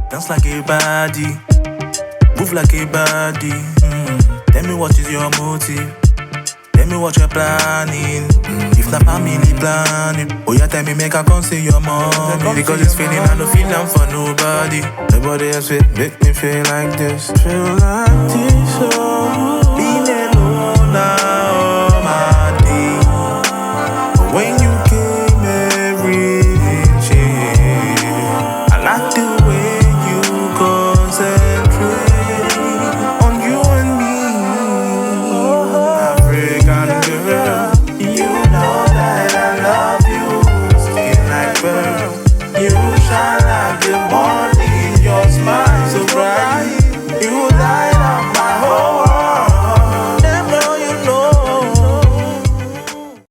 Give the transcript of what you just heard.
Dance like a baddie, move like a baddie. Tell me what is your motive? Tell me what you're planning. If not family planning, oh yeah, tell me make I come see your mommy. Because it's feeling I don't feel I'm for nobody. Nobody else will make me feel like this. Feel like this, oh.